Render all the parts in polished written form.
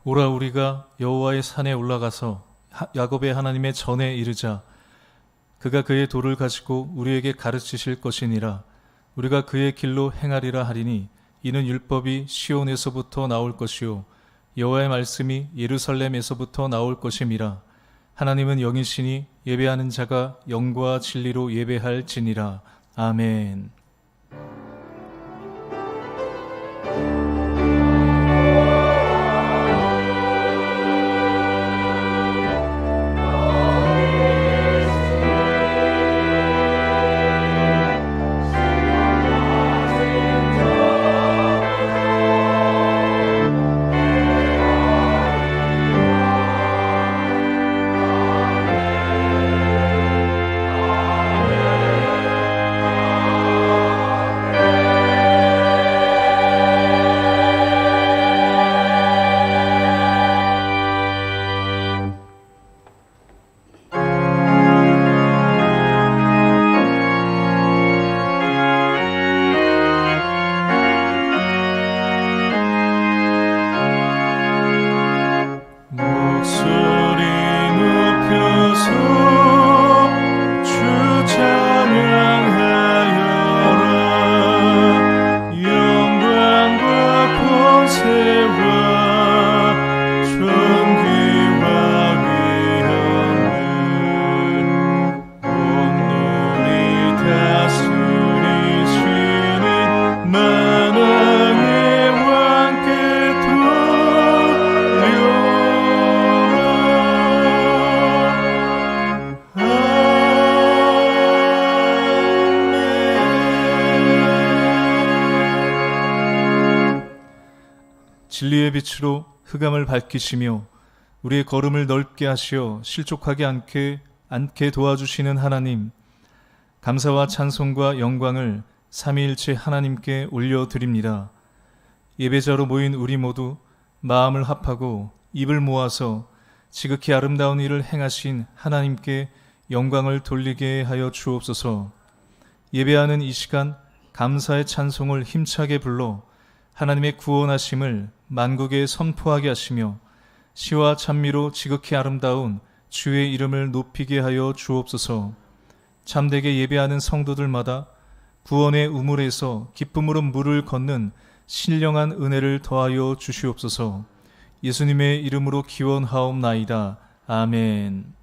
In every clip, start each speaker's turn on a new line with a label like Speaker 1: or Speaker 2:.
Speaker 1: 오라 우리가 여호와의 산에 올라가서 야곱의 하나님의 전에 이르자. 그가 그의 도를 가지고 우리에게 가르치실 것이니라. 우리가 그의 길로 행하리라 하리니 이는 율법이 시온에서부터 나올 것이요 여호와의 말씀이 예루살렘에서부터 나올 것임이라. 하나님은 영이시니 예배하는 자가 영과 진리로 예배할지니라. 아멘. 진리의 빛으로 흑암을 밝히시며 우리의 걸음을 넓게 하시어 실족하지 않게 도와주시는 하나님, 감사와 찬송과 영광을 삼위일체 하나님께 올려드립니다. 예배자로 모인 우리 모두 마음을 합하고 입을 모아서 지극히 아름다운 일을 행하신 하나님께 영광을 돌리게 하여 주옵소서. 예배하는 이 시간 감사의 찬송을 힘차게 불러 하나님의 구원하심을 만국에 선포하게 하시며 시와 찬미로 지극히 아름다운 주의 이름을 높이게 하여 주옵소서. 참되게 예배하는 성도들마다 구원의 우물에서 기쁨으로 물을 걷는 신령한 은혜를 더하여 주시옵소서. 예수님의 이름으로 기원하옵나이다. 아멘.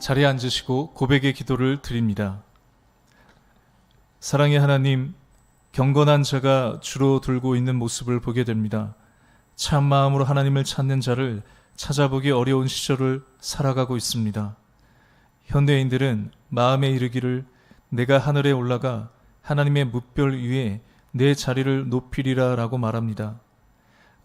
Speaker 1: 자리에 앉으시고 고백의 기도를 드립니다. 사랑의 하나님, 경건한 자가 주로 들고 있는 모습을 보게 됩니다. 참 마음으로 하나님을 찾는 자를 찾아보기 어려운 시절을 살아가고 있습니다. 현대인들은 마음에 이르기를 내가 하늘에 올라가 하나님의 뭇별 위에 내 자리를 높이리라 라고 말합니다.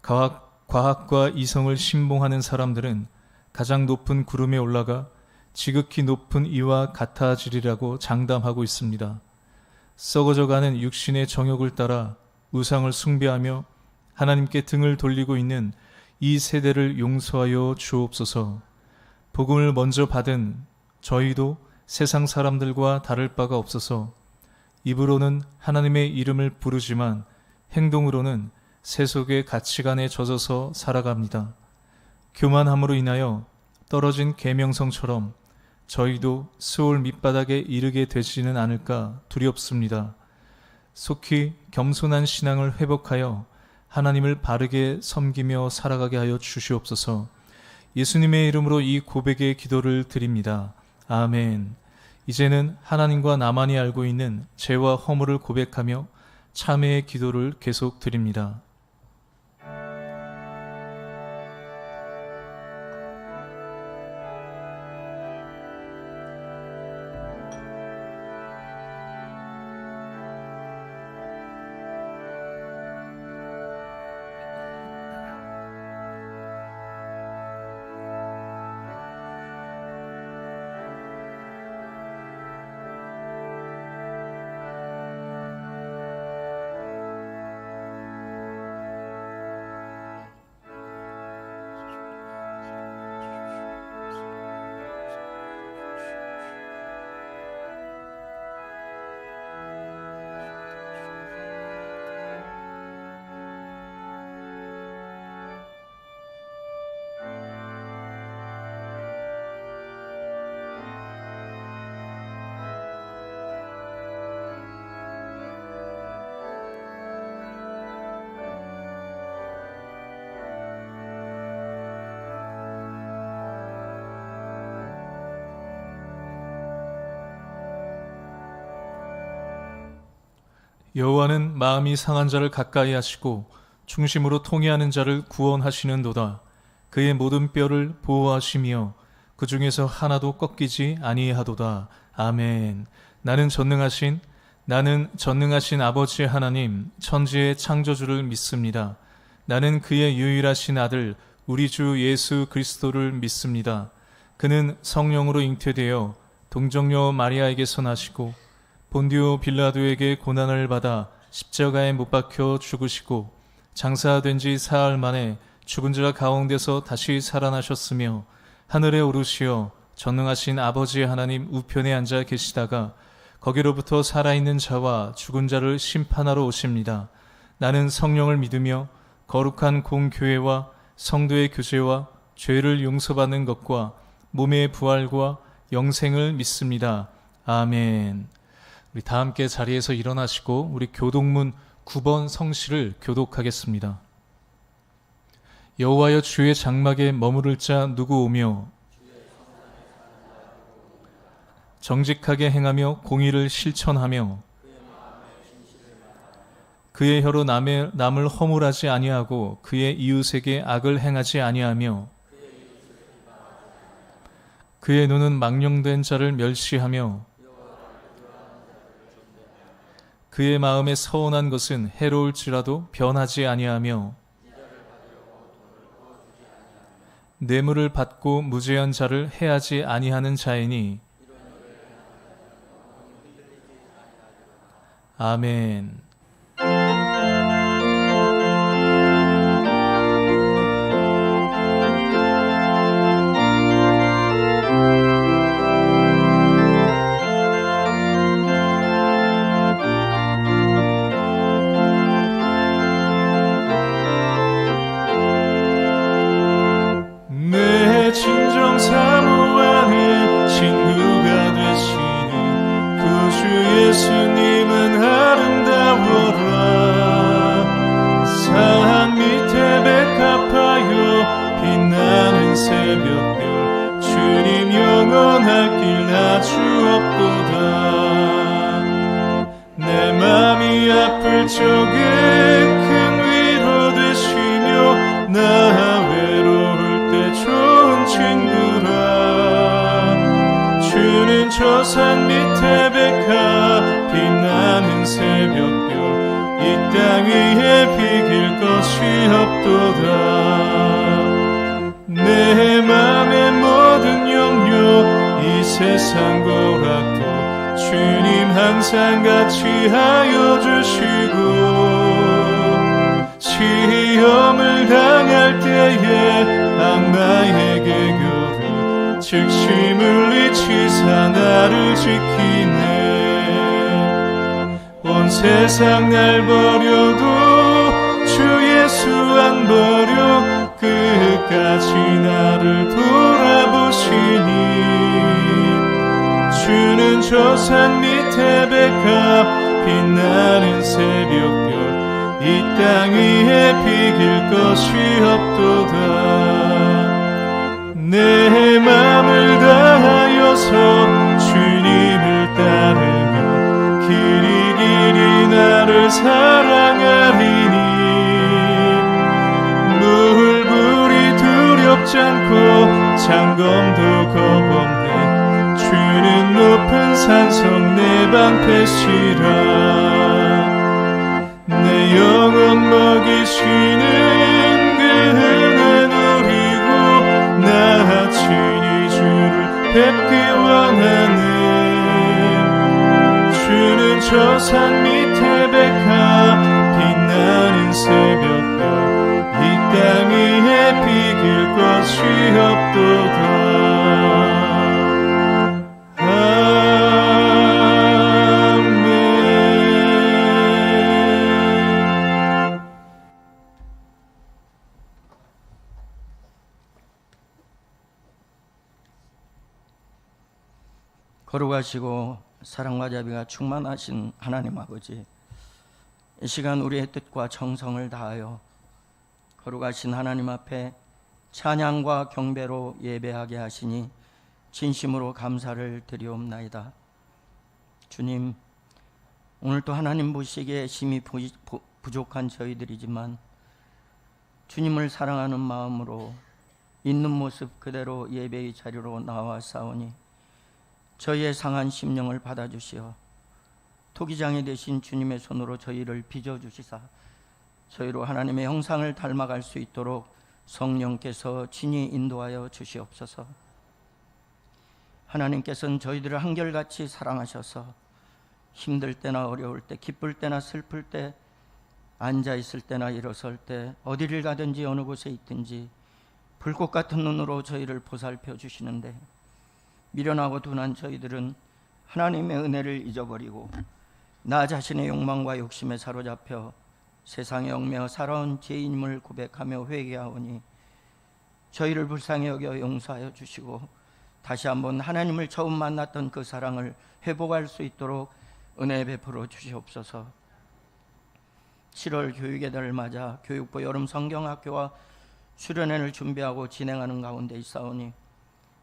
Speaker 1: 과학과 이성을 신봉하는 사람들은 가장 높은 구름에 올라가 지극히 높은 이와 같아지리라고 장담하고 있습니다. 썩어져가는 육신의 정욕을 따라 우상을 숭배하며 하나님께 등을 돌리고 있는 이 세대를 용서하여 주옵소서. 복음을 먼저 받은 저희도 세상 사람들과 다를 바가 없어서 입으로는 하나님의 이름을 부르지만 행동으로는 세속의 가치관에 젖어서 살아갑니다. 교만함으로 인하여 떨어진 계명성처럼 저희도 스올 밑바닥에 이르게 되지는 않을까 두렵습니다. 속히 겸손한 신앙을 회복하여 하나님을 바르게 섬기며 살아가게 하여 주시옵소서. 예수님의 이름으로 이 고백의 기도를 드립니다. 아멘. 이제는 하나님과 나만이 알고 있는 죄와 허물을 고백하며 참회의 기도를 계속 드립니다. 여호와는 마음이 상한 자를 가까이 하시고 중심으로 통회하는 자를 구원하시는도다. 그의 모든 뼈를 보호하시며 그 중에서 하나도 꺾이지 아니하도다. 아멘. 나는 전능하신 아버지 하나님 천지의 창조주를 믿습니다. 나는 그의 유일하신 아들 우리 주 예수 그리스도를 믿습니다. 그는 성령으로 잉태되어 동정녀 마리아에게서 나시고 본디오 빌라도에게 고난을 받아 십자가에 못 박혀 죽으시고 장사된 지 사흘 만에 죽은 자 가운데서 다시 살아나셨으며 하늘에 오르시어 전능하신 아버지 하나님 우편에 앉아 계시다가 거기로부터 살아있는 자와 죽은 자를 심판하러 오십니다. 나는 성령을 믿으며 거룩한 공교회와 성도의 교제와 죄를 용서받는 것과 몸의 부활과 영생을 믿습니다. 아멘. 우리 다 함께 자리에서 일어나시고 우리 교독문 9번 성시를 교독하겠습니다. 여호와여 주의 장막에 머무를 자 누구 오며 정직하게 행하며 공의를 실천하며 그의 혀로 남을 허물하지 아니하고 그의 이웃에게 악을 행하지 아니하며 그의 눈은 망령된 자를 멸시하며 그의 마음에 서운한 것은 해로울지라도 변하지 아니하며 뇌물을 받고 무죄한 자를 해하지 아니하는 자이니 아멘.
Speaker 2: 사모하는 친구가 되시는 구주 예수님은 아름다워라. 산 밑에 백합하여 빛나는 새벽별 주님 영원할 길 아주 없도다. 내 저 산 밑에 백합 빛나는 새벽별 이 땅 위에 비길 것이 없도다. 내 맘의 모든 염려 이 세상 고락도 주님 항상 같이 하여 주시고 시험을 당할 때에 악마에게 교를 즉시 물리치사 나를 지키네. 온 세상 날 버려도 주 예수 안 버려 끝까지 나를 돌아보시니 주는 저 산 밑에 백합 빛나는 새벽별 이 땅 위에 비길 것이 없도다. 내 맘을 다하여서 주님을 따르면 길이 길이 나를 사랑하리니 물불이 두렵지 않고 장검도 겁없네. 주는 높은 산성 내 방패시라. 내 영혼 먹이시는 그 은혜 누리고 나 친히 주를 뵙기 원하네. 주는 저 산 밑에 백합 빛나는 새벽별 이 땅 위에 비길 것이 없도다.
Speaker 3: 거룩하시고 사랑과 자비가 충만하신 하나님 아버지, 이 시간 우리의 뜻과 정성을 다하여 거룩하신 하나님 앞에 찬양과 경배로 예배하게 하시니 진심으로 감사를 드리옵나이다. 주님, 오늘도 하나님 보시기에 심히 부족한 저희들이지만 주님을 사랑하는 마음으로 있는 모습 그대로 예배의 자리로 나와 싸우니 저희의 상한 심령을 받아주시어 토기장이 되신 주님의 손으로 저희를 빚어주시사 저희로 하나님의 형상을 닮아갈 수 있도록 성령께서 친히 인도하여 주시옵소서. 하나님께서는 저희들을 한결같이 사랑하셔서 힘들 때나 어려울 때, 기쁠 때나 슬플 때, 앉아있을 때나 일어설 때, 어디를 가든지 어느 곳에 있든지 불꽃 같은 눈으로 저희를 보살펴 주시는데, 미련하고 둔한 저희들은 하나님의 은혜를 잊어버리고 나 자신의 욕망과 욕심에 사로잡혀 세상에 얽매여 살아온 죄인임을 고백하며 회개하오니 저희를 불쌍히 여겨 용서하여 주시고 다시 한번 하나님을 처음 만났던 그 사랑을 회복할 수 있도록 은혜 베풀어 주시옵소서. 7월 교육의 달을 맞아 교육부 여름 성경학교와 수련회를 준비하고 진행하는 가운데 있사오니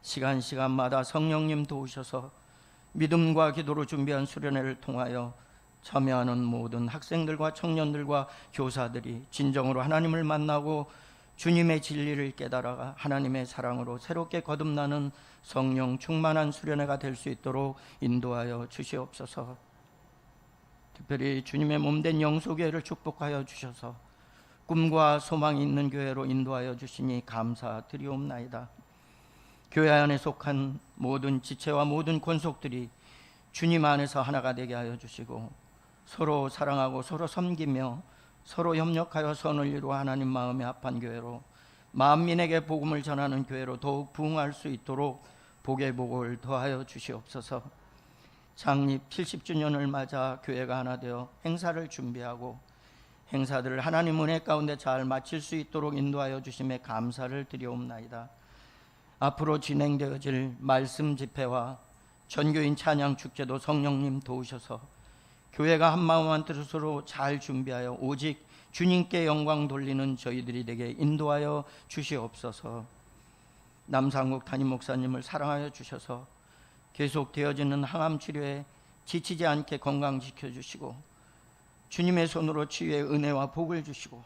Speaker 3: 시간마다 성령님 도우셔서 믿음과 기도로 준비한 수련회를 통하여 참여하는 모든 학생들과 청년들과 교사들이 진정으로 하나님을 만나고 주님의 진리를 깨달아 하나님의 사랑으로 새롭게 거듭나는 성령 충만한 수련회가 될 수 있도록 인도하여 주시옵소서. 특별히 주님의 몸된 영소교회를 축복하여 주셔서 꿈과 소망이 있는 교회로 인도하여 주시니 감사드리옵나이다. 교회 안에 속한 모든 지체와 모든 권속들이 주님 안에서 하나가 되게 하여 주시고 서로 사랑하고 서로 섬기며 서로 협력하여 선을 이루어 하나님 마음에 합한 교회로 만민에게 복음을 전하는 교회로 더욱 부흥할 수 있도록 복의 복을 더하여 주시옵소서. 창립 70주년을 맞아 교회가 하나 되어 행사를 준비하고 행사들을 하나님 은혜 가운데 잘 마칠 수 있도록 인도하여 주심에 감사를 드리옵나이다. 앞으로 진행되어질 말씀 집회와 전교인 찬양 축제도 성령님 도우셔서 교회가 한마음 한뜻으로 잘 준비하여 오직 주님께 영광 돌리는 저희들이 되게 인도하여 주시옵소서. 남상국 담임 목사님을 사랑하여 주셔서 계속 되어지는 항암 치료에 지치지 않게 건강지켜 주시고 주님의 손으로 치유의 은혜와 복을 주시고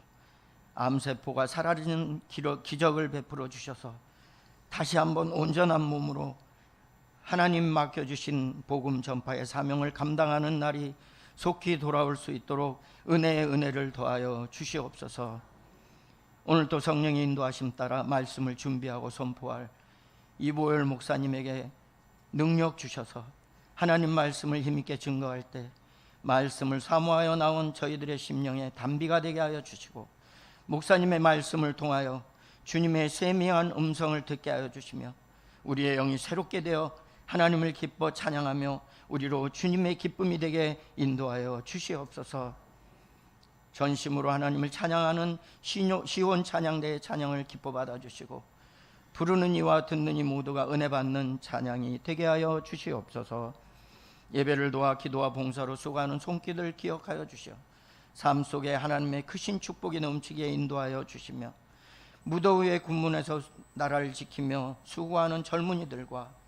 Speaker 3: 암세포가 사라지는 기적을 베풀어 주셔서 다시 한번 온전한 몸으로 하나님 맡겨주신 복음 전파의 사명을 감당하는 날이 속히 돌아올 수 있도록 은혜의 은혜를 더하여 주시옵소서. 오늘도 성령의 인도하심 따라 말씀을 준비하고 선포할 이보열 목사님에게 능력 주셔서 하나님 말씀을 힘있게 증거할 때 말씀을 사모하여 나온 저희들의 심령에 단비가 되게 하여 주시고, 목사님의 말씀을 통하여 주님의 세미한 음성을 듣게 하여 주시며 우리의 영이 새롭게 되어 하나님을 기뻐 찬양하며 우리로 주님의 기쁨이 되게 인도하여 주시옵소서. 전심으로 하나님을 찬양하는 시온 찬양대의 찬양을 기뻐 받아주시고 부르는 이와 듣는 이 모두가 은혜 받는 찬양이 되게 하여 주시옵소서. 예배를 도와 기도와 봉사로 수고하는 손길을 기억하여 주시어 삶 속에 하나님의 크신 축복이 넘치게 인도하여 주시며, 무더위의 군문에서 나라를 지키며 수고하는 젊은이들과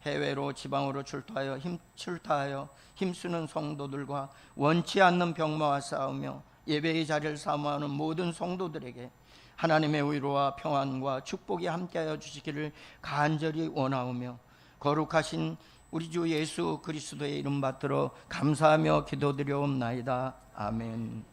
Speaker 3: 해외로 지방으로 출타하여 힘쓰는 성도들과 원치 않는 병마와 싸우며 예배의 자리를 사모하는 모든 성도들에게 하나님의 위로와 평안과 축복이 함께하여 주시기를 간절히 원하오며, 거룩하신 우리 주 예수 그리스도의 이름 받들어 감사하며 기도드려옵나이다. 아멘.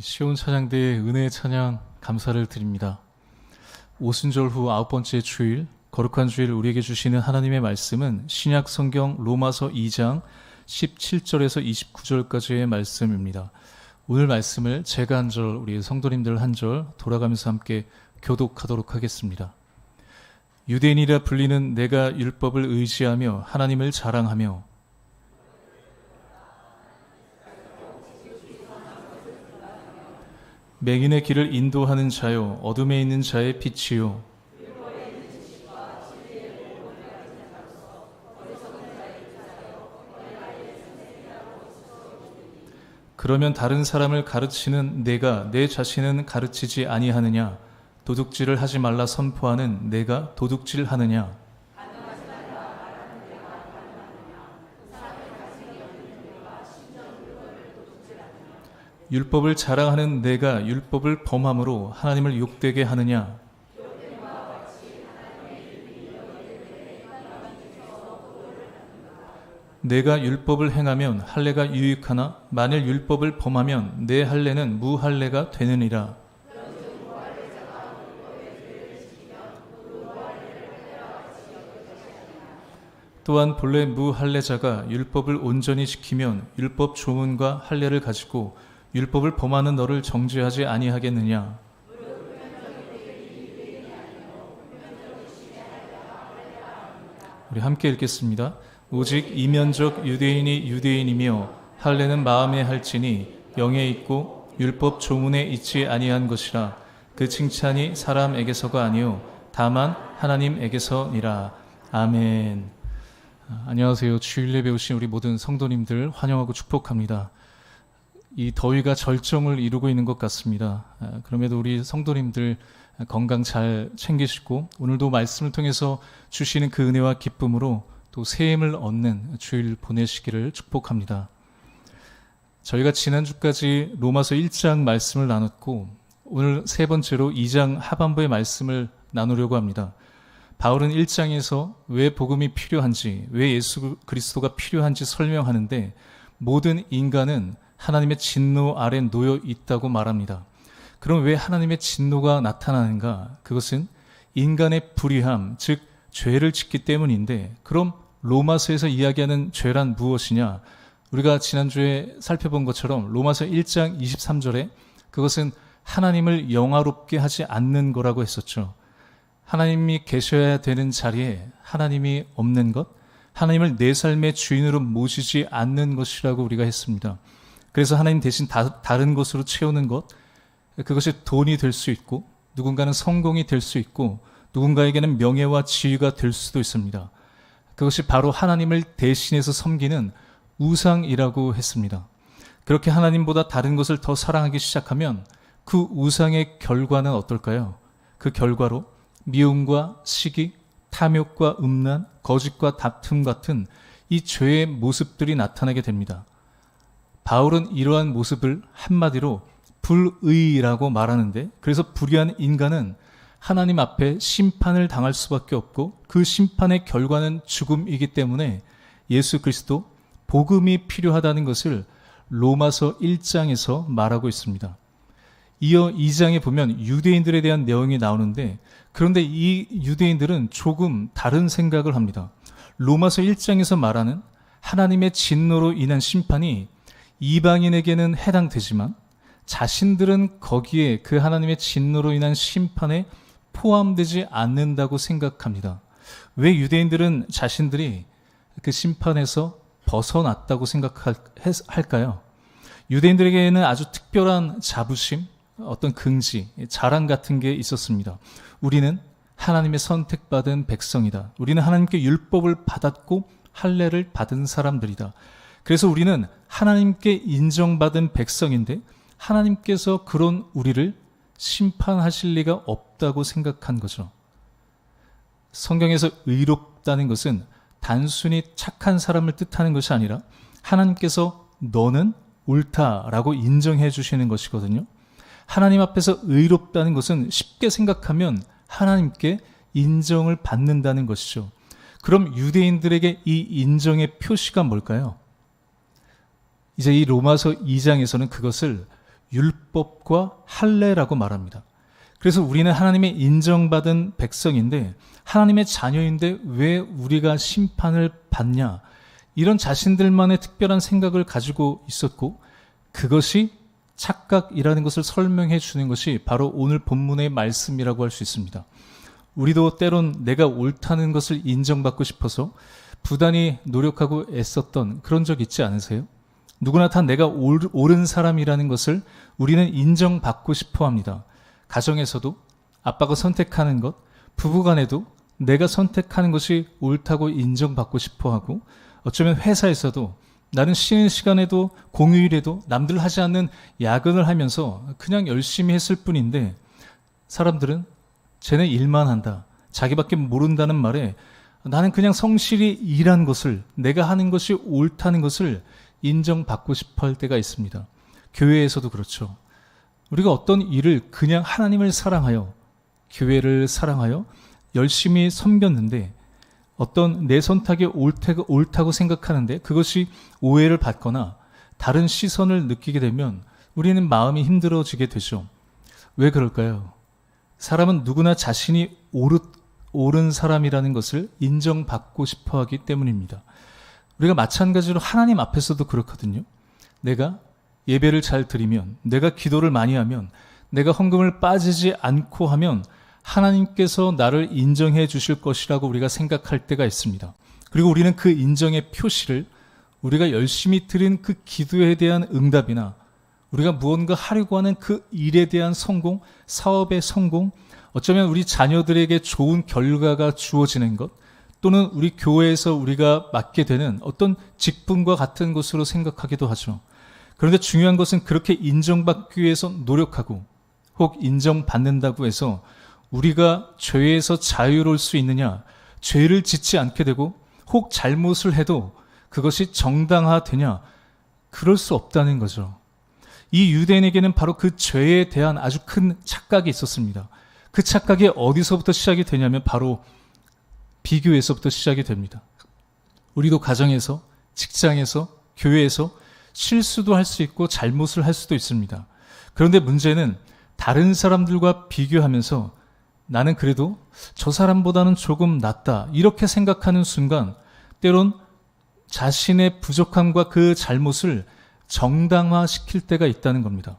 Speaker 1: 시온 찬양대의 은혜의 찬양 감사를 드립니다. 오순절 후 9번째 주일, 거룩한 주일 우리에게 주시는 하나님의 말씀은 신약 성경 로마서 2장 17절에서 29절까지의 말씀입니다. 오늘 말씀을 제가 한 절, 우리 성도님들 한 절 돌아가면서 함께 교독하도록 하겠습니다. 유대인이라 불리는 내가 율법을 의지하며 하나님을 자랑하며 맹인의 길을 인도하는 자요 어둠에 있는 자의 빛이요 그러면 다른 사람을 가르치는 내가 내 자신은 가르치지 아니하느냐? 도둑질을 하지 말라 선포하는 내가 도둑질하느냐? 율법을 자랑하는 내가 율법을 범함으로 하나님을 욕되게 하느냐? 내가 율법을 행하면 할례가 유익하나 만일 율법을 범하면 내 할례는 무할례가 되느니라. 또한 본래 무할례자가 율법을 온전히 지키면 율법 조문과 할례를 가지고 율법을 범하는 너를 정죄하지 아니하겠느냐. 우리 함께 읽겠습니다. 오직 이면적 유대인이 유대인이며 할례는 마음에 할지니 영에 있고 율법 조문에 있지 아니한 것이라. 그 칭찬이 사람에게서가 아니요 다만 하나님에게서니라. 아멘. 안녕하세요. 주일 예배 오신 우리 모든 성도님들 환영하고 축복합니다. 이 더위가 절정을 이루고 있는 것 같습니다. 그럼에도 우리 성도님들 건강 잘 챙기시고 오늘도 말씀을 통해서 주시는 그 은혜와 기쁨으로 또 새 힘을 얻는 주일 보내시기를 축복합니다. 저희가 지난주까지 로마서 1장 말씀을 나눴고 오늘 세 번째로 2장 하반부의 말씀을 나누려고 합니다. 바울은 1장에서 왜 복음이 필요한지, 왜 예수 그리스도가 필요한지 설명하는데 모든 인간은 하나님의 진노 아래 놓여 있다고 말합니다. 그럼 왜 하나님의 진노가 나타나는가? 그것은 인간의 불의함, 즉 죄를 짓기 때문인데 그럼 로마서에서 이야기하는 죄란 무엇이냐? 우리가 지난주에 살펴본 것처럼 로마서 1장 23절에 그것은 하나님을 영화롭게 하지 않는 거라고 했었죠. 하나님이 계셔야 되는 자리에 하나님이 없는 것, 하나님을 내 삶의 주인으로 모시지 않는 것이라고 우리가 했습니다. 그래서 하나님 대신 다른 것으로 채우는 것, 그것이 돈이 될 수 있고 누군가는 성공이 될 수 있고 누군가에게는 명예와 지위가 될 수도 있습니다. 그것이 바로 하나님을 대신해서 섬기는 우상이라고 했습니다. 그렇게 하나님보다 다른 것을 더 사랑하기 시작하면 그 우상의 결과는 어떨까요? 그 결과로 미움과 시기, 탐욕과 음란, 거짓과 다툼 같은 이 죄의 모습들이 나타나게 됩니다. 바울은 이러한 모습을 한마디로 불의라고 말하는데 그래서 불의한 인간은 하나님 앞에 심판을 당할 수밖에 없고 그 심판의 결과는 죽음이기 때문에 예수 그리스도 복음이 필요하다는 것을 로마서 1장에서 말하고 있습니다. 이어 2장에 보면 유대인들에 대한 내용이 나오는데 그런데 이 유대인들은 조금 다른 생각을 합니다. 로마서 1장에서 말하는 하나님의 진노로 인한 심판이 이방인에게는 해당되지만 자신들은 거기에 그 하나님의 진노로 인한 심판에 포함되지 않는다고 생각합니다. 왜 유대인들은 자신들이 그 심판에서 벗어났다고 생각할까요? 유대인들에게는 아주 특별한 자부심, 어떤 긍지, 자랑 같은 게 있었습니다. 우리는 하나님의 선택받은 백성이다. 우리는 하나님께 율법을 받았고 할례를 받은 사람들이다. 그래서 우리는 하나님께 인정받은 백성인데 하나님께서 그런 우리를 심판하실 리가 없다고 생각한 거죠. 성경에서 의롭다는 것은 단순히 착한 사람을 뜻하는 것이 아니라 하나님께서 너는 옳다라고 인정해 주시는 것이거든요. 하나님 앞에서 의롭다는 것은 쉽게 생각하면 하나님께 인정을 받는다는 것이죠. 그럼 유대인들에게 이 인정의 표시가 뭘까요? 이제 이 로마서 2장에서는 그것을 율법과 할례라고 말합니다. 그래서 우리는 하나님의 인정받은 백성인데 하나님의 자녀인데 왜 우리가 심판을 받냐, 이런 자신들만의 특별한 생각을 가지고 있었고, 그것이 착각이라는 것을 설명해 주는 것이 바로 오늘 본문의 말씀이라고 할 수 있습니다. 우리도 때론 내가 옳다는 것을 인정받고 싶어서 부단히 노력하고 애썼던 그런 적 있지 않으세요? 누구나 다 내가 옳은 사람이라는 것을 우리는 인정받고 싶어 합니다. 가정에서도 아빠가 선택하는 것, 부부간에도 내가 선택하는 것이 옳다고 인정받고 싶어 하고, 어쩌면 회사에서도 나는 쉬는 시간에도 공휴일에도 남들 하지 않는 야근을 하면서 그냥 열심히 했을 뿐인데 사람들은 쟤네 일만 한다, 자기밖에 모른다는 말에 나는 그냥 성실히 일한 것을, 내가 하는 것이 옳다는 것을 인정받고 싶어 할 때가 있습니다. 교회에서도 그렇죠. 우리가 어떤 일을 그냥 하나님을 사랑하여, 교회를 사랑하여 열심히 섬겼는데 어떤 내 선택이 옳다고 생각하는데 그것이 오해를 받거나 다른 시선을 느끼게 되면 우리는 마음이 힘들어지게 되죠. 왜 그럴까요? 사람은 누구나 자신이 옳은 사람이라는 것을 인정받고 싶어 하기 때문입니다. 우리가 마찬가지로 하나님 앞에서도 그렇거든요. 내가 예배를 잘 드리면, 내가 기도를 많이 하면, 내가 헌금을 빠지지 않고 하면 하나님께서 나를 인정해 주실 것이라고 우리가 생각할 때가 있습니다. 그리고 우리는 그 인정의 표시를 우리가 열심히 드린 그 기도에 대한 응답이나 우리가 무언가 하려고 하는 그 일에 대한 성공, 사업의 성공, 어쩌면 우리 자녀들에게 좋은 결과가 주어지는 것, 또는 우리 교회에서 우리가 맡게 되는 어떤 직분과 같은 것으로 생각하기도 하죠. 그런데 중요한 것은 그렇게 인정받기 위해서 노력하고 혹 인정받는다고 해서 우리가 죄에서 자유로울 수 있느냐, 죄를 짓지 않게 되고 혹 잘못을 해도 그것이 정당화되냐, 그럴 수 없다는 거죠. 이 유대인에게는 바로 그 죄에 대한 아주 큰 착각이 있었습니다. 그 착각이 어디서부터 시작이 되냐면 바로 비교에서부터 시작이 됩니다. 우리도 가정에서, 직장에서, 교회에서 실수도 할 수 있고 잘못을 할 수도 있습니다. 그런데 문제는 다른 사람들과 비교하면서 나는 그래도 저 사람보다는 조금 낫다, 이렇게 생각하는 순간 때론 자신의 부족함과 그 잘못을 정당화시킬 때가 있다는 겁니다.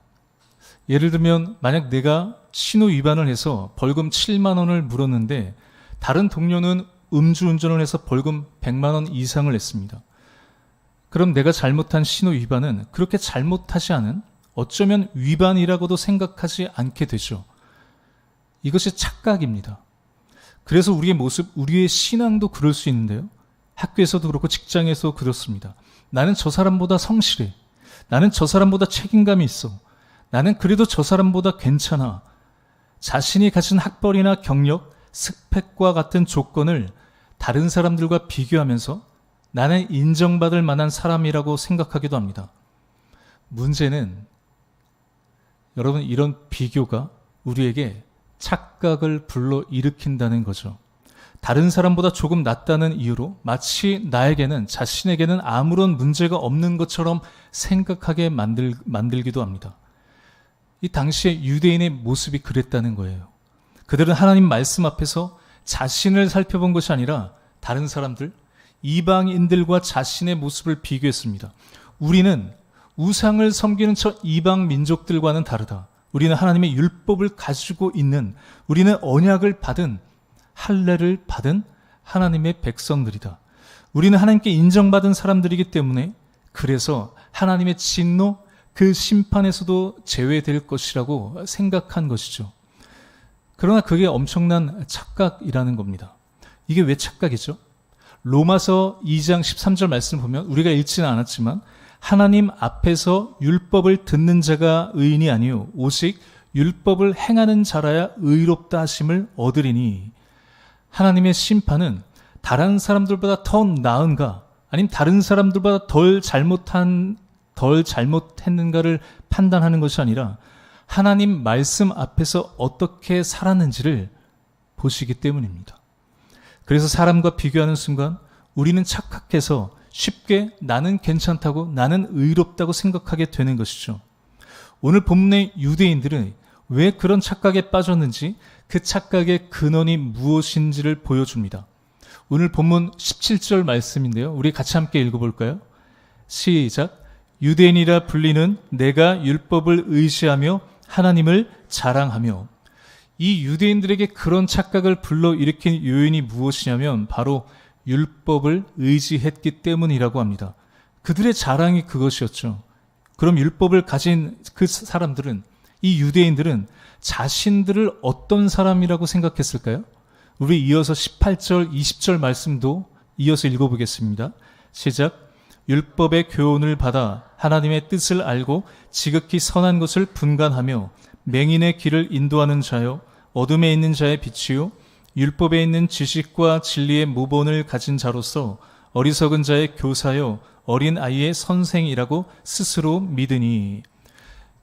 Speaker 1: 예를 들면 만약 내가 신호 위반을 해서 벌금 7만 원을 물었는데 다른 동료는 음주운전을 해서 벌금 100만 원 이상을 냈습니다. 그럼 내가 잘못한 신호 위반은 그렇게 잘못하지 않은, 어쩌면 위반이라고도 생각하지 않게 되죠. 이것이 착각입니다. 그래서 우리의 모습, 우리의 신앙도 그럴 수 있는데요. 학교에서도 그렇고 직장에서도 그렇습니다. 나는 저 사람보다 성실해. 나는 저 사람보다 책임감이 있어. 나는 그래도 저 사람보다 괜찮아. 자신이 가진 학벌이나 경력, 스펙과 같은 조건을 다른 사람들과 비교하면서 나는 인정받을 만한 사람이라고 생각하기도 합니다. 문제는 여러분, 이런 비교가 우리에게 착각을 불러일으킨다는 거죠. 다른 사람보다 조금 낫다는 이유로 마치 나에게는, 자신에게는 아무런 문제가 없는 것처럼 생각하게 만들기도 합니다. 이 당시에 유대인의 모습이 그랬다는 거예요. 그들은 하나님 말씀 앞에서 자신을 살펴본 것이 아니라 다른 사람들, 이방인들과 자신의 모습을 비교했습니다. 우리는 우상을 섬기는 저 이방 민족들과는 다르다. 우리는 하나님의 율법을 가지고 있는, 우리는 언약을 받은, 할례를 받은 하나님의 백성들이다. 우리는 하나님께 인정받은 사람들이기 때문에 그래서 하나님의 진노, 그 심판에서도 제외될 것이라고 생각한 것이죠. 그러나 그게 엄청난 착각이라는 겁니다. 이게 왜 착각이죠? 로마서 2장 13절 말씀을 보면 우리가 읽지는 않았지만 하나님 앞에서 율법을 듣는 자가 의인이 아니요 오직 율법을 행하는 자라야 의롭다 하심을 얻으리니, 하나님의 심판은 다른 사람들보다 더 나은가 아니면 다른 사람들보다 덜 잘못했는가를 판단하는 것이 아니라 하나님 말씀 앞에서 어떻게 살았는지를 보시기 때문입니다. 그래서 사람과 비교하는 순간 우리는 착각해서 쉽게 나는 괜찮다고, 나는 의롭다고 생각하게 되는 것이죠. 오늘 본문의 유대인들은 왜 그런 착각에 빠졌는지 그 착각의 근원이 무엇인지를 보여줍니다. 오늘 본문 17절 말씀인데요. 우리 같이 함께 읽어볼까요? 시작. 유대인이라 불리는 내가 율법을 의지하며 하나님을 자랑하며. 이 유대인들에게 그런 착각을 불러일으킨 요인이 무엇이냐면 바로 율법을 의지했기 때문이라고 합니다. 그들의 자랑이 그것이었죠. 그럼 율법을 가진 그 사람들은, 이 유대인들은 자신들을 어떤 사람이라고 생각했을까요? 우리 이어서 18절, 20절 말씀도 이어서 읽어보겠습니다. 시작. 율법의 교훈을 받아 하나님의 뜻을 알고 지극히 선한 것을 분간하며 맹인의 길을 인도하는 자요, 어둠에 있는 자의 빛이요, 율법에 있는 지식과 진리의 모본을 가진 자로서 어리석은 자의 교사요, 어린 아이의 선생이라고 스스로 믿으니.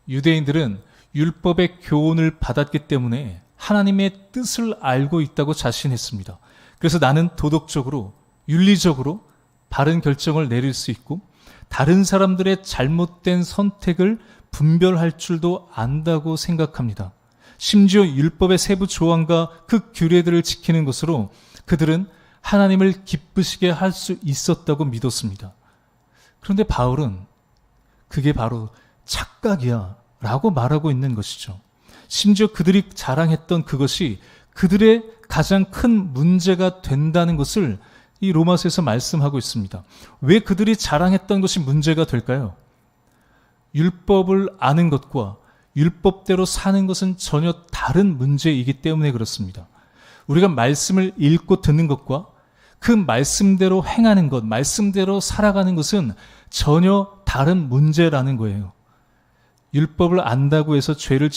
Speaker 1: 유대인들은 율법의 교훈을 받았기 때문에 하나님의 뜻을 알고 있다고 자신했습니다. 그래서 나는 도덕적으로, 윤리적으로 바른 결정을 내릴 수 있고 다른 사람들의 잘못된 선택을 분별할 줄도 안다고 생각합니다. 심지어 율법의 세부 조항과 그 규례들을 지키는 것으로 그들은 하나님을 기쁘시게 할 수 있었다고 믿었습니다. 그런데 바울은 그게 바로 착각이야 라고 말하고 있는 것이죠. 심지어 그들이 자랑했던 그것이 그들의 가장 큰 문제가 된다는 것을 이 로마서에서 말씀하고 있습니다. 왜 그들이 자랑했던 것이 문제가 될까요? 율법을 아는 것과 율법대로 사는 것은 전혀 다른 문제이기 때문에 그렇습니다. 우리가 말씀을 읽고 듣는 것과 그 말씀대로 행하는 것, 말씀대로 살아가는 것은 전혀 다른 문제라는 거예요. 율법을 안다고 해서 죄를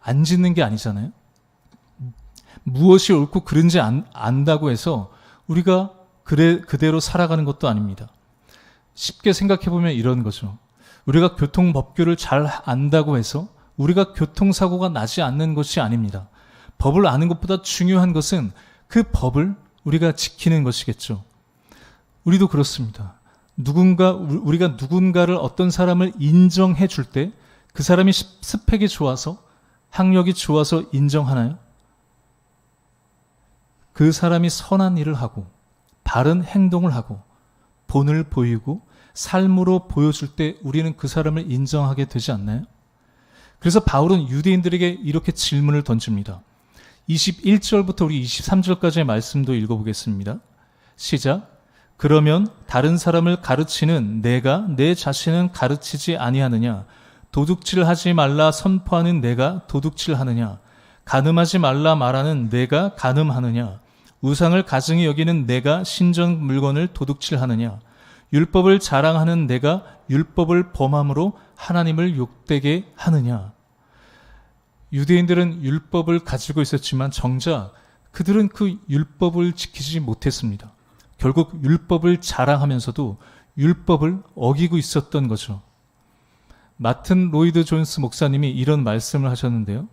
Speaker 1: 안 짓는 게 아니잖아요. 무엇이 옳고 그른지 안다고 해서 우리가 그대로 살아가는 것도 아닙니다. 쉽게 생각해 보면 이런 거죠. 우리가 교통법규를 잘 안다고 해서 우리가 교통사고가 나지 않는 것이 아닙니다. 법을 아는 것보다 중요한 것은 그 법을 우리가 지키는 것이겠죠. 우리도 그렇습니다. 우리가 누군가를, 어떤 사람을 인정해 줄 때 그 사람이 스펙이 좋아서, 학력이 좋아서 인정하나요? 그 사람이 선한 일을 하고 바른 행동을 하고 본을 보이고 삶으로 보여줄 때 우리는 그 사람을 인정하게 되지 않나요? 그래서 바울은 유대인들에게 이렇게 질문을 던집니다. 21절부터 우리 23절까지의 말씀도 읽어보겠습니다. 시작. 그러면 다른 사람을 가르치는 내가 내 자신은 가르치지 아니하느냐? 도둑질하지 말라 선포하는 내가 도둑질하느냐? 간음하지 말라 말하는 내가 간음하느냐? 우상을 가증히 여기는 내가 신전 물건을 도둑질하느냐? 율법을 자랑하는 내가 율법을 범함으로 하나님을 욕되게 하느냐? 유대인들은 율법을 가지고 있었지만 정작 그들은 그 율법을 지키지 못했습니다. 결국 율법을 자랑하면서도 율법을 어기고 있었던 거죠. 마튼 로이드 존스 목사님이 이런 말씀을 하셨는데요.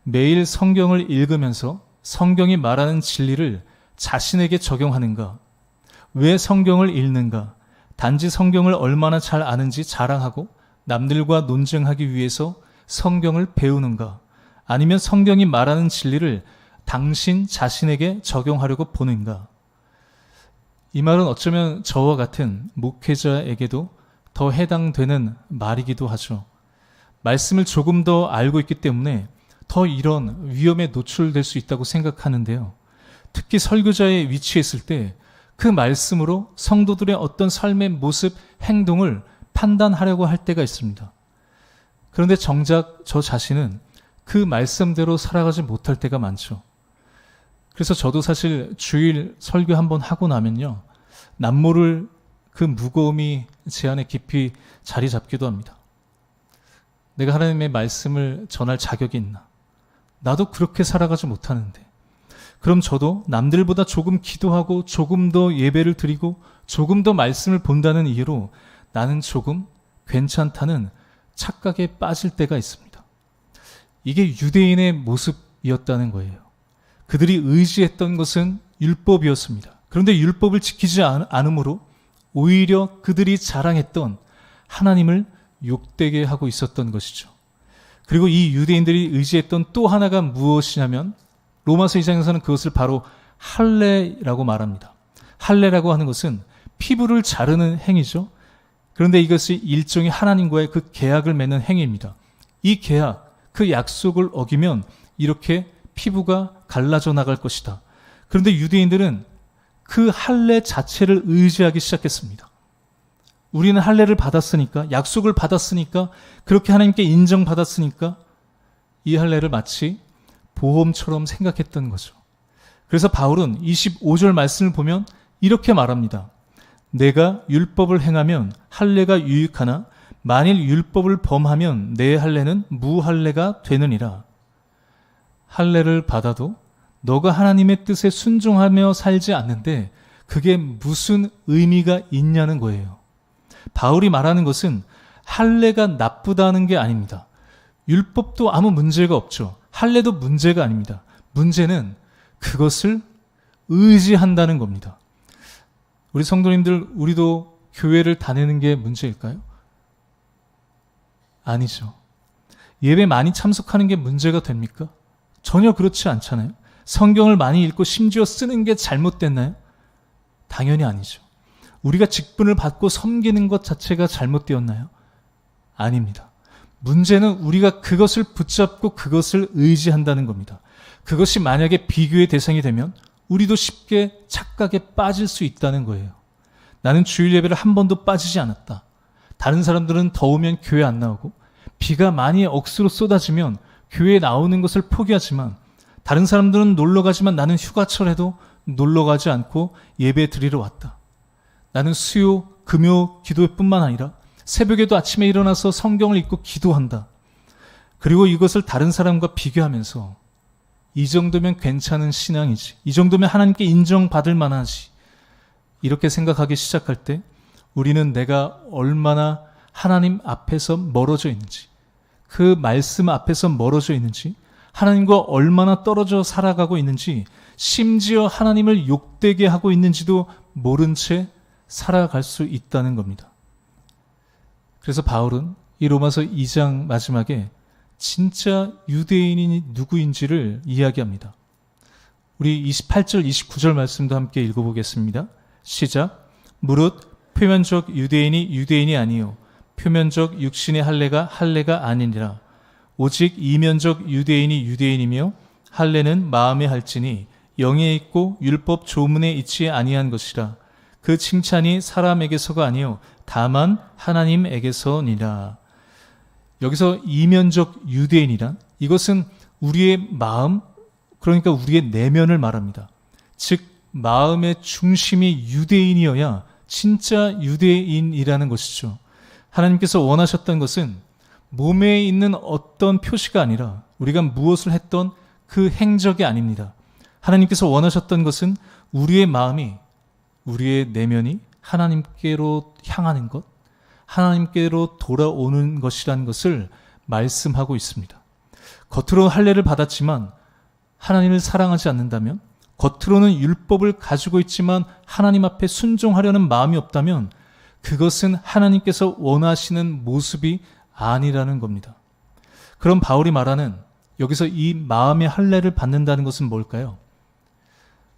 Speaker 1: 매일 성경을 읽으면서 성경이 말하는 진리를 자신에게 적용하는가? 왜 성경을 읽는가? 단지 성경을 얼마나 잘 아는지 자랑하고 남들과 논쟁하기 위해서 성경을 배우는가? 아니면 성경이 말하는 진리를 당신 자신에게 적용하려고 보는가? 이 말은 어쩌면 저와 같은 목회자에게도 더 해당되는 말이기도 하죠. 말씀을 조금 더 알고 있기 때문에 더 이런 위험에 노출될 수 있다고 생각하는데요. 특히 설교자의 위치에 있을 때 그 말씀으로 성도들의 어떤 삶의 모습, 행동을 판단하려고 할 때가 있습니다. 그런데 정작 저 자신은 그 말씀대로 살아가지 못할 때가 많죠. 그래서 저도 사실 주일 설교 한번 하고 나면요, 남모를 그 무거움이 제 안에 깊이 자리 잡기도 합니다. 내가 하나님의 말씀을 전할 자격이 있나? 나도 그렇게 살아가지 못하는데. 그럼 저도 남들보다 조금 기도하고 조금 더 예배를 드리고 조금 더 말씀을 본다는 이유로 나는 조금 괜찮다는 착각에 빠질 때가 있습니다. 이게 유대인의 모습이었다는 거예요. 그들이 의지했던 것은 율법이었습니다. 그런데 율법을 지키지 않으므로 오히려 그들이 자랑했던 하나님을 욕되게 하고 있었던 것이죠. 그리고 이 유대인들이 의지했던 또 하나가 무엇이냐면 로마서 2장에서는 그것을 바로 할례라고 말합니다. 할례라고 하는 것은 피부를 자르는 행위죠. 그런데 이것이 일종의 하나님과의 그 계약을 맺는 행위입니다. 이 계약, 그 약속을 어기면 이렇게 피부가 갈라져 나갈 것이다. 그런데 유대인들은 그 할례 자체를 의지하기 시작했습니다. 우리는 할례를 받았으니까, 약속을 받았으니까, 그렇게 하나님께 인정받았으니까 이 할례를 마치 보험처럼 생각했던 거죠. 그래서 바울은 25절 말씀을 보면 이렇게 말합니다. 내가 율법을 행하면 할례가 유익하나 만일 율법을 범하면 내 할례는 무할례가 되느니라. 할례를 받아도 너가 하나님의 뜻에 순종하며 살지 않는데 그게 무슨 의미가 있냐는 거예요. 바울이 말하는 것은 할례가 나쁘다는 게 아닙니다. 율법도 아무 문제가 없죠. 할례도 문제가 아닙니다. 문제는 그것을 의지한다는 겁니다. 우리 성도님들, 우리도 교회를 다니는 게 문제일까요? 아니죠. 예배 많이 참석하는 게 문제가 됩니까? 전혀 그렇지 않잖아요. 성경을 많이 읽고 심지어 쓰는 게 잘못됐나요? 당연히 아니죠. 우리가 직분을 받고 섬기는 것 자체가 잘못되었나요? 아닙니다. 문제는 우리가 그것을 붙잡고 그것을 의지한다는 겁니다. 그것이 만약에 비교의 대상이 되면 우리도 쉽게 착각에 빠질 수 있다는 거예요. 나는 주일 예배를 한 번도 빠지지 않았다. 다른 사람들은 더우면 교회 안 나오고 비가 많이 억수로 쏟아지면 교회에 나오는 것을 포기하지만 다른 사람들은 놀러 가지만 나는 휴가철에도 놀러 가지 않고 예배 드리러 왔다. 나는 수요, 금요 기도뿐만 아니라 새벽에도 아침에 일어나서 성경을 읽고 기도한다. 그리고 이것을 다른 사람과 비교하면서 이 정도면 괜찮은 신앙이지. 이 정도면 하나님께 인정받을 만하지. 이렇게 생각하기 시작할 때 우리는 내가 얼마나 하나님 앞에서 멀어져 있는지, 그 말씀 앞에서 멀어져 있는지, 하나님과 얼마나 떨어져 살아가고 있는지, 심지어 하나님을 욕되게 하고 있는지도 모른 채 살아갈 수 있다는 겁니다. 그래서 바울은 이 로마서 2장 마지막에 진짜 유대인이 누구인지를 이야기합니다. 우리 28절, 29절 말씀도 함께 읽어보겠습니다. 시작. 무릇 표면적 유대인이 유대인이 아니요 표면적 육신의 할례가 아니니라. 오직 이면적 유대인이 유대인이며 할례는 마음에 할지니 영에 있고 율법 조문에 있지 아니한 것이라. 그 칭찬이 사람에게서가 아니요 다만 하나님에게서니라. 여기서 이면적 유대인이란 이것은 우리의 마음, 그러니까 우리의 내면을 말합니다. 즉 마음의 중심이 유대인이어야 진짜 유대인이라는 것이죠. 하나님께서 원하셨던 것은 몸에 있는 어떤 표시가 아니라 우리가 무엇을 했던 그 행적이 아닙니다. 하나님께서 원하셨던 것은 우리의 마음이, 우리의 내면이 하나님께로 향하는 것, 하나님께로 돌아오는 것이라는 것을 말씀하고 있습니다. 겉으로 할례를 받았지만 하나님을 사랑하지 않는다면, 겉으로는 율법을 가지고 있지만 하나님 앞에 순종하려는 마음이 없다면 그것은 하나님께서 원하시는 모습이 아니라는 겁니다. 그럼 바울이 말하는 여기서 이 마음의 할례를 받는다는 것은 뭘까요?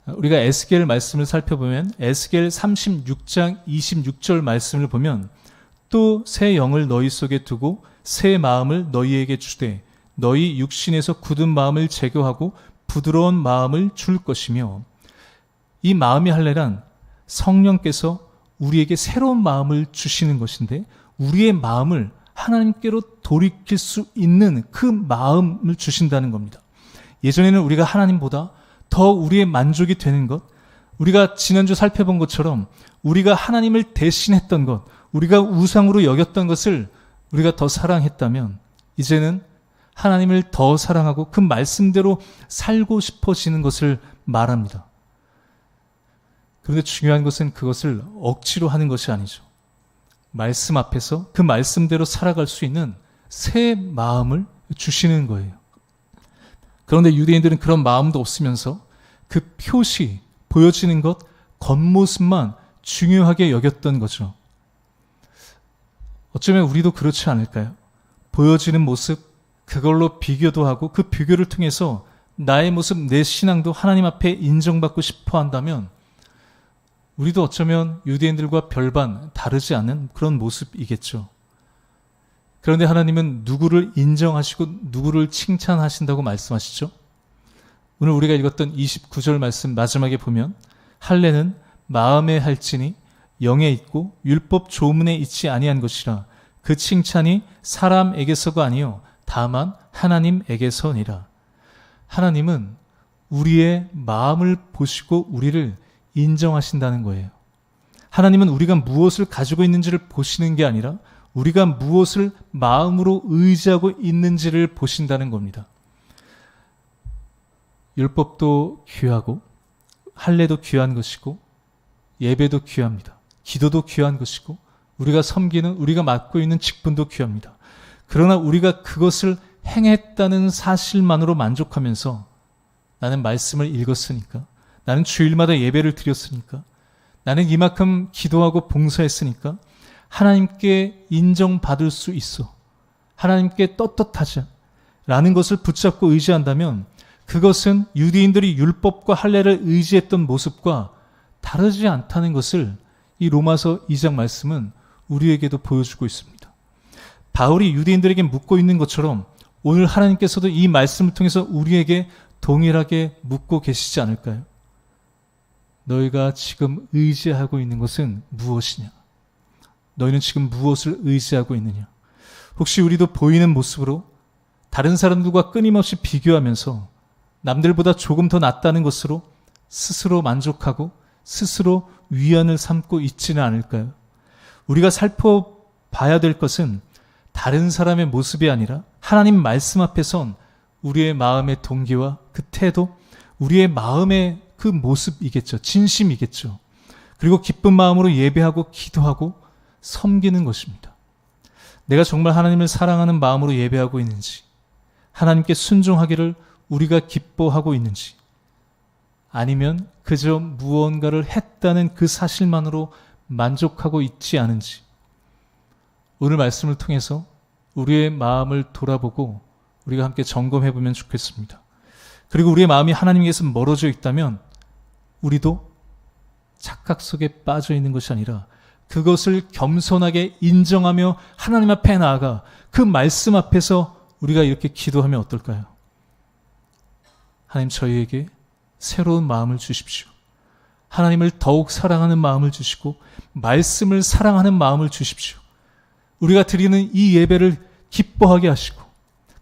Speaker 1: 우리가 에스겔 말씀을 살펴보면 에스겔 36장 26절 말씀을 보면 또 새 영을 너희 속에 두고 새 마음을 너희에게 주되 너희 육신에서 굳은 마음을 제거하고 부드러운 마음을 줄 것이며, 이 마음의 할례란 성령께서 우리에게 새로운 마음을 주시는 것인데 우리의 마음을 하나님께로 돌이킬 수 있는 그 마음을 주신다는 겁니다. 예전에는 우리가 하나님보다 더 우리의 만족이 되는 것, 우리가 지난주 살펴본 것처럼 우리가 하나님을 대신했던 것, 우리가 우상으로 여겼던 것을 우리가 더 사랑했다면 이제는 하나님을 더 사랑하고 그 말씀대로 살고 싶어지는 것을 말합니다. 그런데 중요한 것은 그것을 억지로 하는 것이 아니죠. 말씀 앞에서 그 말씀대로 살아갈 수 있는 새 마음을 주시는 거예요. 그런데 유대인들은 그런 마음도 없으면서 그 표시, 보여지는 것, 겉모습만 중요하게 여겼던 거죠. 어쩌면 우리도 그렇지 않을까요? 보여지는 모습, 그걸로 비교도 하고 그 비교를 통해서 나의 모습, 내 신앙도 하나님 앞에 인정받고 싶어 한다면 우리도 어쩌면 유대인들과 별반 다르지 않은 그런 모습이겠죠. 그런데 하나님은 누구를 인정하시고 누구를 칭찬하신다고 말씀하시죠? 오늘 우리가 읽었던 29절 말씀 마지막에 보면 할례는 마음에 할지니 영에 있고 율법 조문에 있지 아니한 것이라 그 칭찬이 사람에게서가 아니요 다만 하나님에게서니라. 하나님은 우리의 마음을 보시고 우리를 인정하신다는 거예요. 하나님은 우리가 무엇을 가지고 있는지를 보시는 게 아니라 우리가 무엇을 마음으로 의지하고 있는지를 보신다는 겁니다. 율법도 귀하고 할례도 귀한 것이고 예배도 귀합니다. 기도도 귀한 것이고 우리가 섬기는 우리가 맡고 있는 직분도 귀합니다. 그러나 우리가 그것을 행했다는 사실만으로 만족하면서 나는 말씀을 읽었으니까, 나는 주일마다 예배를 드렸으니까, 나는 이만큼 기도하고 봉사했으니까 하나님께 인정받을 수 있어, 하나님께 떳떳하자 라는 것을 붙잡고 의지한다면 그것은 유대인들이 율법과 할례를 의지했던 모습과 다르지 않다는 것을 이 로마서 2장 말씀은 우리에게도 보여주고 있습니다. 바울이 유대인들에게 묻고 있는 것처럼 오늘 하나님께서도 이 말씀을 통해서 우리에게 동일하게 묻고 계시지 않을까요? 너희가 지금 의지하고 있는 것은 무엇이냐? 너희는 지금 무엇을 의지하고 있느냐? 혹시 우리도 보이는 모습으로 다른 사람들과 끊임없이 비교하면서 남들보다 조금 더 낫다는 것으로 스스로 만족하고 스스로 위안을 삼고 있지는 않을까요? 우리가 살펴봐야 될 것은 다른 사람의 모습이 아니라 하나님 말씀 앞에 선 우리의 마음의 동기와 그 태도, 우리의 마음의 그 모습이겠죠. 진심이겠죠. 그리고 기쁜 마음으로 예배하고 기도하고 섬기는 것입니다. 내가 정말 하나님을 사랑하는 마음으로 예배하고 있는지, 하나님께 순종하기를 우리가 기뻐하고 있는지, 아니면 그저 무언가를 했다는 그 사실만으로 만족하고 있지 않은지, 오늘 말씀을 통해서 우리의 마음을 돌아보고 우리가 함께 점검해 보면 좋겠습니다. 그리고 우리의 마음이 하나님께서 멀어져 있다면 우리도 착각 속에 빠져 있는 것이 아니라 그것을 겸손하게 인정하며 하나님 앞에 나아가 그 말씀 앞에서 우리가 이렇게 기도하면 어떨까요? 하나님, 저희에게 새로운 마음을 주십시오. 하나님을 더욱 사랑하는 마음을 주시고 말씀을 사랑하는 마음을 주십시오. 우리가 드리는 이 예배를 기뻐하게 하시고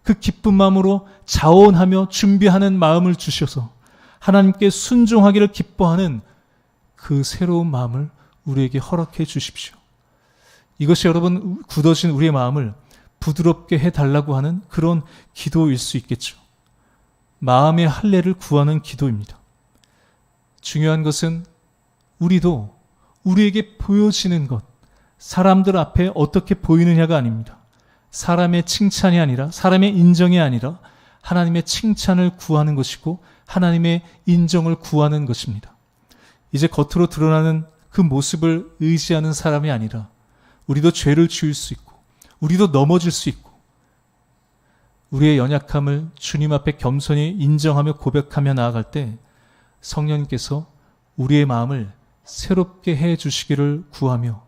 Speaker 1: 그 기쁜 마음으로 자원하며 준비하는 마음을 주셔서 하나님께 순종하기를 기뻐하는 그 새로운 마음을 우리에게 허락해 주십시오. 이것이 여러분 굳어진 우리의 마음을 부드럽게 해달라고 하는 그런 기도일 수 있겠죠. 마음의 할례를 구하는 기도입니다. 중요한 것은 우리도 우리에게 보여지는 것, 사람들 앞에 어떻게 보이느냐가 아닙니다. 사람의 칭찬이 아니라, 사람의 인정이 아니라 하나님의 칭찬을 구하는 것이고 하나님의 인정을 구하는 것입니다. 이제 겉으로 드러나는 그 모습을 의지하는 사람이 아니라 우리도 죄를 지을 수 있고 우리도 넘어질 수 있고 우리의 연약함을 주님 앞에 겸손히 인정하며 고백하며 나아갈 때 성령님께서 우리의 마음을 새롭게 해 주시기를 구하며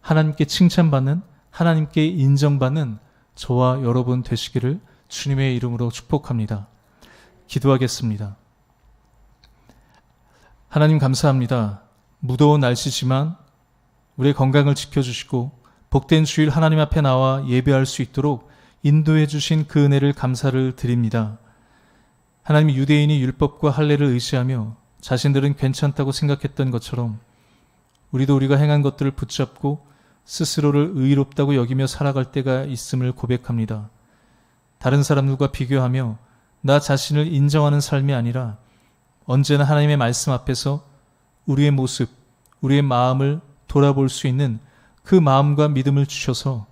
Speaker 1: 하나님께 칭찬받는, 하나님께 인정받는 저와 여러분 되시기를 주님의 이름으로 축복합니다. 기도하겠습니다. 하나님 감사합니다. 무더운 날씨지만 우리의 건강을 지켜주시고 복된 주일 하나님 앞에 나와 예배할 수 있도록 인도해 주신 그 은혜를 감사를 드립니다. 하나님, 유대인이 율법과 할례를 의지하며 자신들은 괜찮다고 생각했던 것처럼 우리도 우리가 행한 것들을 붙잡고 스스로를 의롭다고 여기며 살아갈 때가 있음을 고백합니다. 다른 사람들과 비교하며 나 자신을 인정하는 삶이 아니라 언제나 하나님의 말씀 앞에서 우리의 모습, 우리의 마음을 돌아볼 수 있는 그 마음과 믿음을 주셔서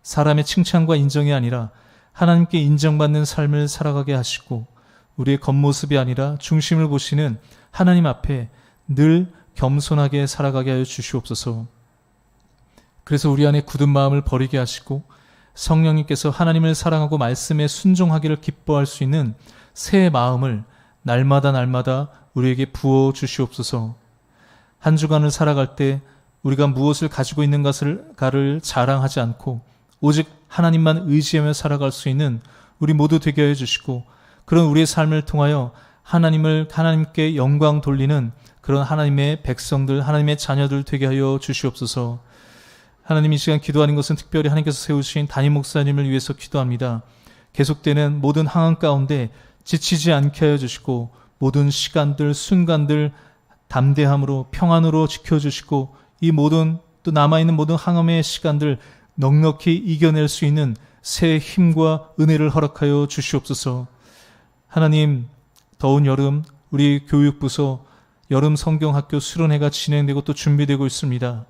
Speaker 1: 사람의 칭찬과 인정이 아니라 하나님께 인정받는 삶을 살아가게 하시고 우리의 겉모습이 아니라 중심을 보시는 하나님 앞에 늘 겸손하게 살아가게 하여 주시옵소서. 그래서 우리 안에 굳은 마음을 버리게 하시고 성령님께서 하나님을 사랑하고 말씀에 순종하기를 기뻐할 수 있는 새 마음을 날마다 우리에게 부어 주시옵소서. 한 주간을 살아갈 때 우리가 무엇을 가지고 있는 것을가를 자랑하지 않고 오직 하나님만 의지하며 살아갈 수 있는 우리 모두 되게 해 주시고, 그런 우리의 삶을 통하여 하나님께 영광 돌리는 그런 하나님의 백성들, 하나님의 자녀들 되게 하여 주시옵소서. 하나님, 이 시간 기도하는 것은 특별히 하나님께서 세우신 담임 목사님을 위해서 기도합니다. 계속되는 모든 항암 가운데 지치지 않게 하여 주시고, 모든 시간들, 순간들 담대함으로 평안으로 지켜주시고, 이 모든 또 남아있는 모든 항암의 시간들 넉넉히 이겨낼 수 있는 새 힘과 은혜를 허락하여 주시옵소서. 하나님, 더운 여름 우리 교육부서 여름 성경학교 수련회가 진행되고 또 준비되고 있습니다.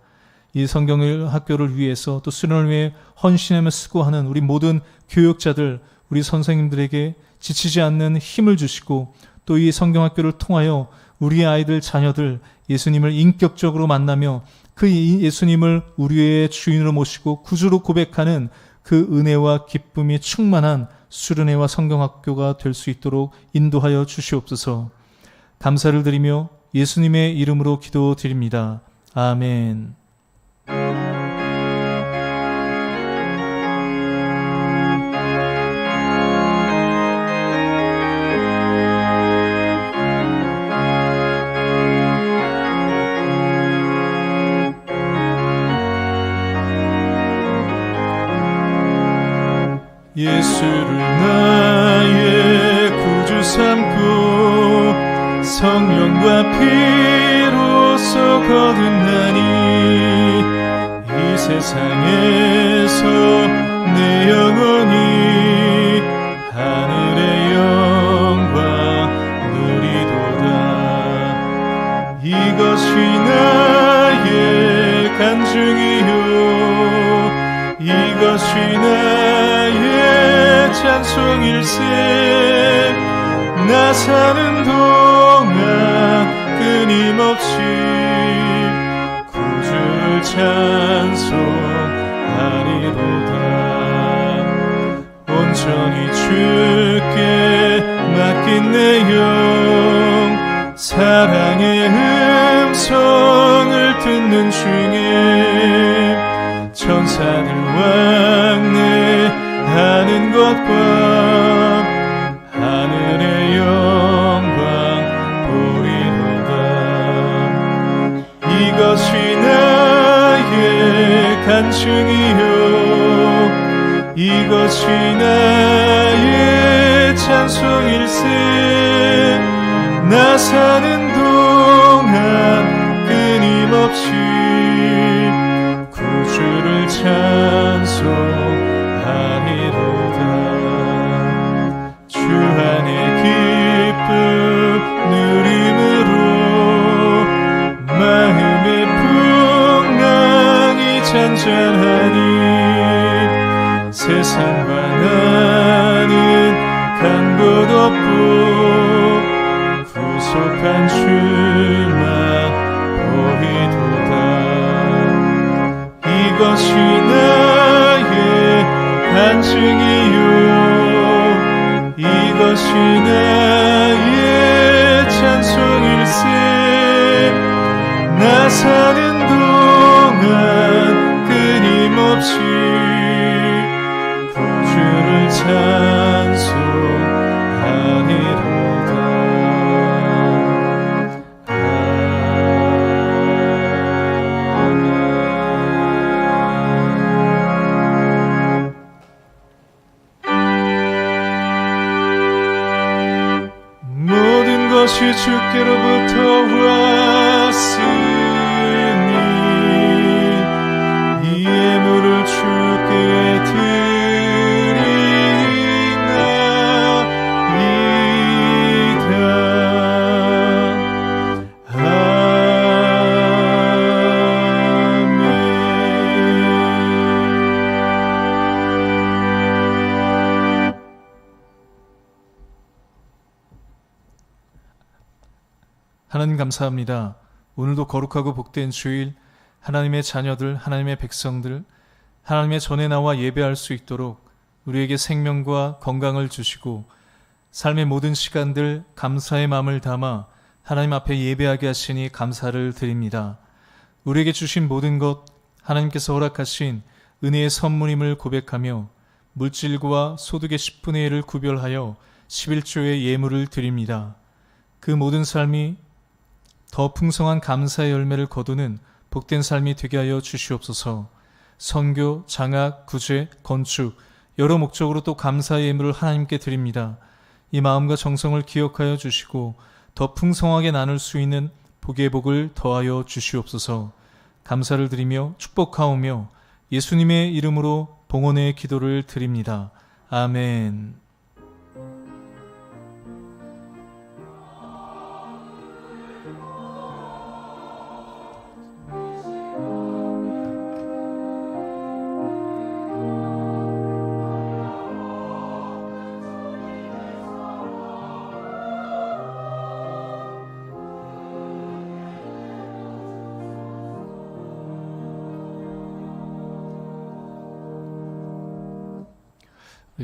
Speaker 1: 이 성경학교를 위해서 또 수련을 위해 헌신하며 수고하는 우리 모든 교육자들, 우리 선생님들에게 지치지 않는 힘을 주시고, 또 이 성경학교를 통하여 우리 아이들, 자녀들 예수님을 인격적으로 만나며 그 예수님을 우리의 주인으로 모시고 구주로 고백하는 그 은혜와 기쁨이 충만한 수련회와 성경학교가 될 수 있도록 인도하여 주시옵소서. 감사를 드리며 예수님의 이름으로 기도드립니다. 아멘.
Speaker 2: 예수를 나의 구주 삼고 성령과 피로써 거듭나니 이 세상에서 내 영혼이 하늘의 영광 누리도다. 이것이 나의 간증이요 이것이 나의 찬송일세. 나 사는 동안 끊임없이 구주를 찬송하리로다. 온전히 주께 맡긴 내 영 사랑의 음성을 듣는 중에 천사들 왕래하는 것과 하늘의 영광 보리로다. 이것이 나의 간증이요 이것이 나의 찬송일세. 나 사는 동안 끊임없이 구주를 찬송하리로다. 주 안에 기쁨 누림으로 마음의 풍랑이 잔잔하니 세상과 나는 간 곳 없고 구속한 주만 보이도다. 이것이 나의 간증이요 이것이 나의 찬송일세. 나 사는 동안 끊임없이 구주를 찬송하리로다. 모든 것이 주께로부터 왔으니 이 예물을 주께 드리나이다. 아멘.
Speaker 1: 하나님 감사합니다. 오늘도 거룩하고 복된 주일, 하나님의 자녀들, 하나님의 백성들 하나님의 전에 나와 예배할 수 있도록 우리에게 생명과 건강을 주시고 삶의 모든 시간들 감사의 마음을 담아 하나님 앞에 예배하게 하시니 감사를 드립니다. 우리에게 주신 모든 것 하나님께서 허락하신 은혜의 선물임을 고백하며 물질과 소득의 10분의 1을 구별하여 11조의 예물을 드립니다. 그 모든 삶이 더 풍성한 감사의 열매를 거두는 복된 삶이 되게 하여 주시옵소서. 선교, 장학, 구제, 건축 여러 목적으로 또 감사의 예물을 하나님께 드립니다. 이 마음과 정성을 기억하여 주시고 더 풍성하게 나눌 수 있는 복의 복을 더하여 주시옵소서. 감사를 드리며 축복하오며 예수님의 이름으로 봉헌의 기도를 드립니다. 아멘.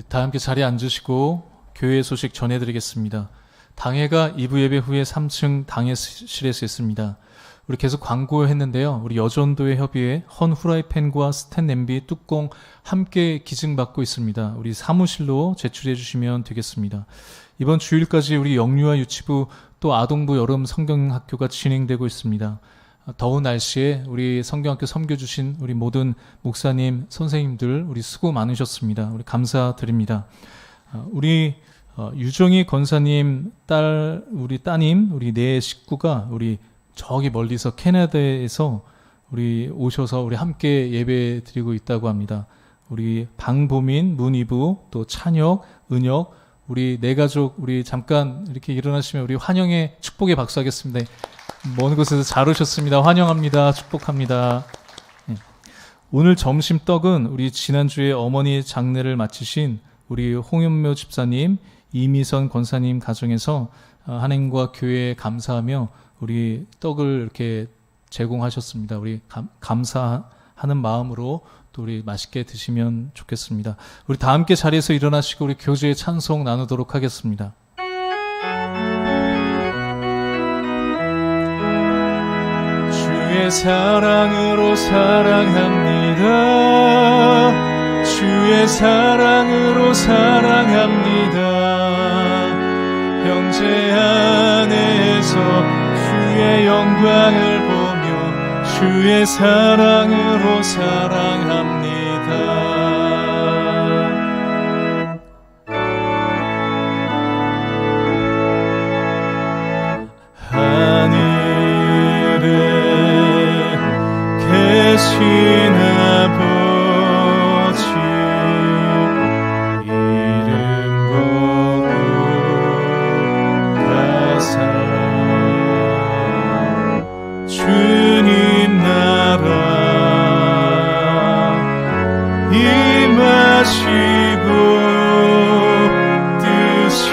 Speaker 1: 다 함께 자리에 앉으시고 교회 소식 전해드리겠습니다. 당회가 2부 예배 후에 3층 당회실에서 있습니다. 우리 계속 광고했는데요. 우리 여전도의 협의회 헌 후라이팬과 스텐 냄비 뚜껑 함께 기증받고 있습니다. 우리 사무실로 제출해 주시면 되겠습니다. 이번 주일까지 우리 영유아 유치부 또 아동부 여름 성경학교가 진행되고 있습니다. 더운 날씨에 우리 성경학교 섬겨주신 우리 모든 목사님, 선생님들 우리 수고 많으셨습니다. 우리 감사드립니다. 우리 유정희 권사님 딸, 우리 따님, 우리 네 식구가 우리 저기 멀리서 캐나다에서 우리 오셔서 우리 함께 예배 드리고 있다고 합니다. 우리 방보민, 문이부, 또 찬혁, 은혁, 우리 네 가족 우리 잠깐 이렇게 일어나시면 우리 환영의 축복의 박수 하겠습니다. 먼 곳에서 잘 오셨습니다. 환영합니다. 축복합니다. 오늘 점심 떡은 우리 지난주에 어머니 장례를 마치신 우리 홍현묘 집사님, 이미선 권사님 가정에서 하나님과 교회에 감사하며 우리 떡을 이렇게 제공하셨습니다. 우리 감사하는 마음으로 또 우리 맛있게 드시면 좋겠습니다. 우리 다 함께 자리에서 일어나시고 우리 교제의 찬송 나누도록 하겠습니다.
Speaker 2: 주의 사랑으로 사랑합니다. 주의 사랑으로 사랑합니다. 형제 안에서 주의 영광을 보며 주의 사랑으로 사랑합니다. 계신 아버지 이름 거룩하사 주님 나라 임하시고 뜻이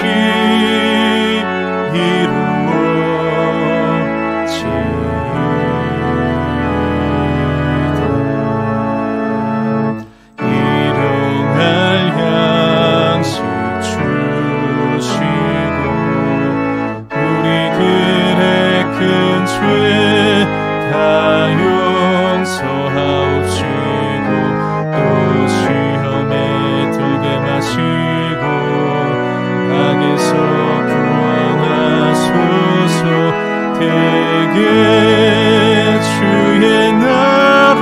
Speaker 2: 주의 나라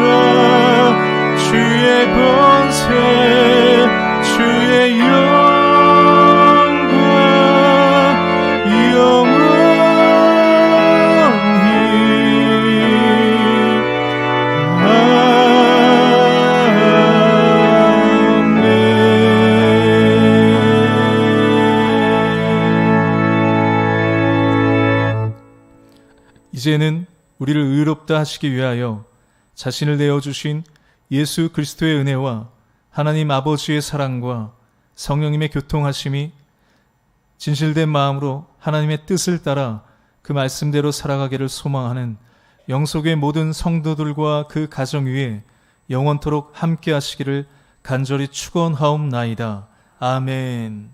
Speaker 2: 주의 권세 주의 영광 영원히 아멘.
Speaker 1: 이제는 우리를 의롭다 하시기 위하여 자신을 내어주신 예수 그리스도의 은혜와 하나님 아버지의 사랑과 성령님의 교통하심이 진실된 마음으로 하나님의 뜻을 따라 그 말씀대로 살아가기를 소망하는 영속의 모든 성도들과 그 가정 위에 영원토록 함께 하시기를 간절히 축원하옵나이다. 아멘.